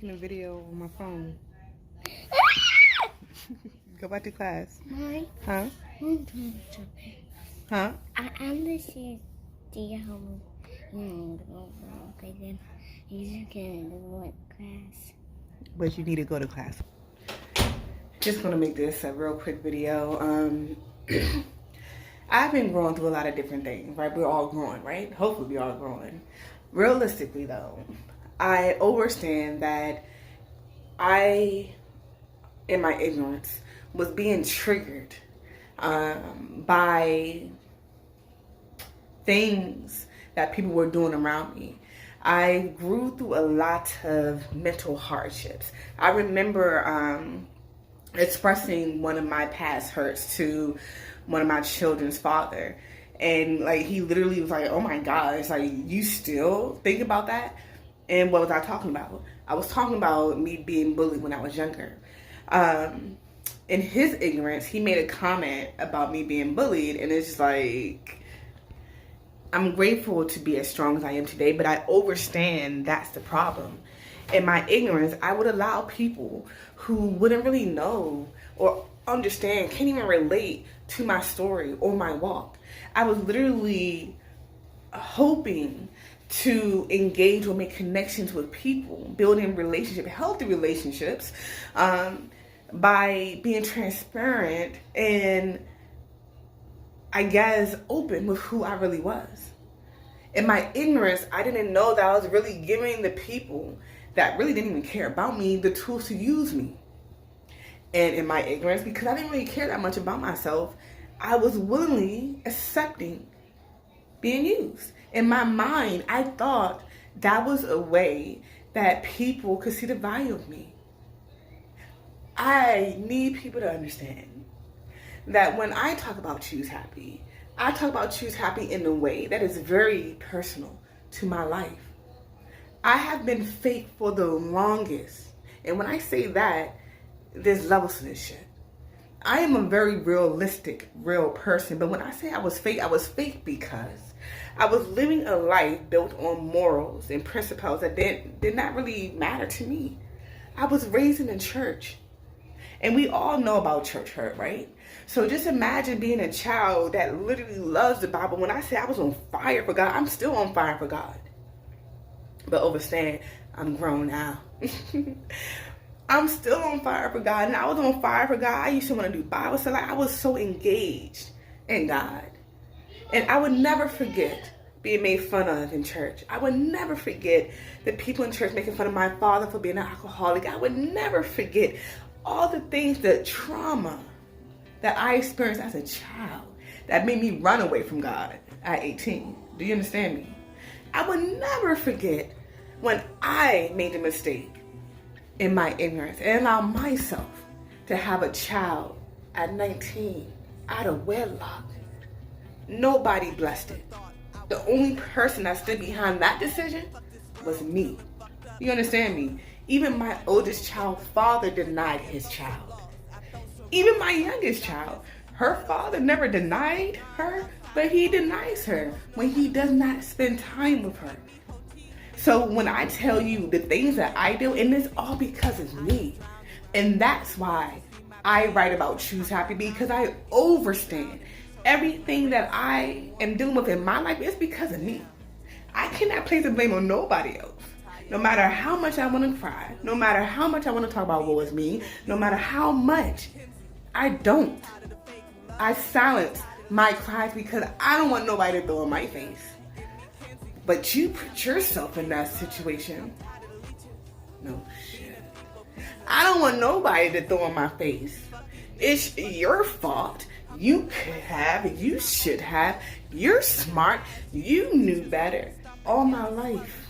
In a video on my phone. Go back to class. Mom, Huh? Huh? I understand the home and then he's gonna go to class. But you need to go to class. Just gonna make this a real quick video. I've been growing through a lot of different things, right? We're all growing, right? Hopefully we're all growing. Realistically though, I understand that I, in my ignorance, was being triggered by things that people were doing around me. I grew through a lot of mental hardships. I remember expressing one of my past hurts to one of my children's father. And like, he literally was like, oh my God, it's like, you still think about that? And what was I talking about? I was talking about me being bullied when I was younger. In his ignorance, he made a comment about me being bullied, and it's just like, I'm grateful to be as strong as I am today, but I understand that's the problem. In my ignorance, I would allow people who wouldn't really know or understand, can't even relate to my story or my walk. I was literally hoping to engage or make connections with people, building relationships, healthy relationships, by being transparent and, I guess, open with who I really was. In my ignorance, I didn't know that I was really giving the people that really didn't even care about me the tools to use me. And in my ignorance, because I didn't really care that much about myself, I was willingly accepting being used. In my mind, I thought that was a way that people could see the value of me. I need people to understand that when I talk about Choose Happy, I talk about Choose Happy in a way that is very personal to my life. I have been fake for the longest. And when I say that, there's levels to this shit. I am a very realistic, real person. But when I say I was fake because I was living a life built on morals and principles that did not really matter to me. I was raised in a church. And we all know about church hurt, right? So just imagine being a child that literally loves the Bible. When I say I was on fire for God, I'm still on fire for God. But understand, I'm grown now. I'm still on fire for God. And I was on fire for God. I used to want to do Bible study. Like, I was so engaged in God. And I would never forget being made fun of in church. I would never forget the people in church making fun of my father for being an alcoholic. I would never forget all the things, the trauma that I experienced as a child that made me run away from God at 18. Do you understand me? I would never forget when I made a mistake in my ignorance and allowed myself to have a child at 19 out of wedlock. Nobody blessed it. The only person that stood behind that decision was me. You understand me? Even my oldest child's father denied his child. Even my youngest child, her father never denied her, but he denies her when he does not spend time with her. So when I tell you the things that I do, and it's all because of me. And that's why I write about Choose Happy, because I understand everything that I am dealing with in my life is because of me. I cannot place the blame on nobody else. No matter how much I want to cry, no matter how much I want to talk about what was me, no matter how much, I don't. I silence my cries because I don't want nobody to throw in my face. But you put yourself in that situation. No shit. I don't want nobody to throw in my face. It's your fault. You could have, you should have, you're smart, you knew better all my life.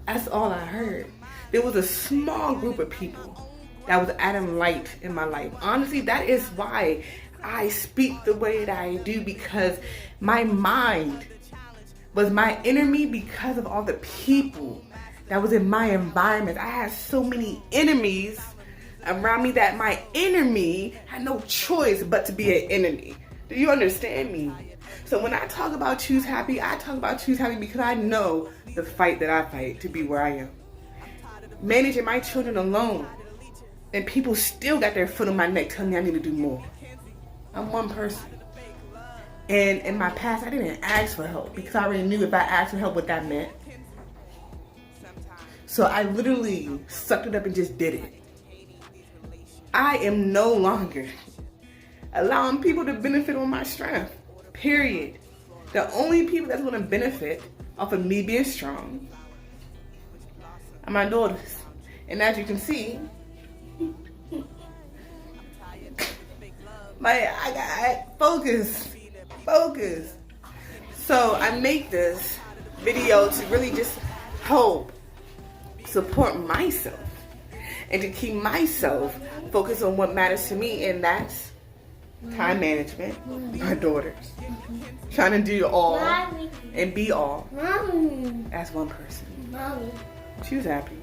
That's all I heard. There was a small group of people that was adding light in my life. Honestly, that is why I speak the way that I do, because my mind was my enemy because of all the people that was in my environment. I had so many enemies around me that my enemy had no choice but to be an enemy. Do you understand me? So when I talk about Choose Happy, I talk about Choose Happy because I know the fight that I fight to be where I am. managing my children alone, and people still got their foot on my neck telling me I need to do more. I'm one person. And in my past, I didn't ask for help because I already knew if I asked for help what that meant. So I literally sucked it up and just did it. I am no longer allowing people to benefit on my strength. Period. The only people that's going to benefit off of me being strong are my daughters. And as you can see, I got focus. So I make this video to really just help support myself and to keep myself focused on what matters to me, and that's time management, my daughters, trying to do all and be all as one person. Choose happy.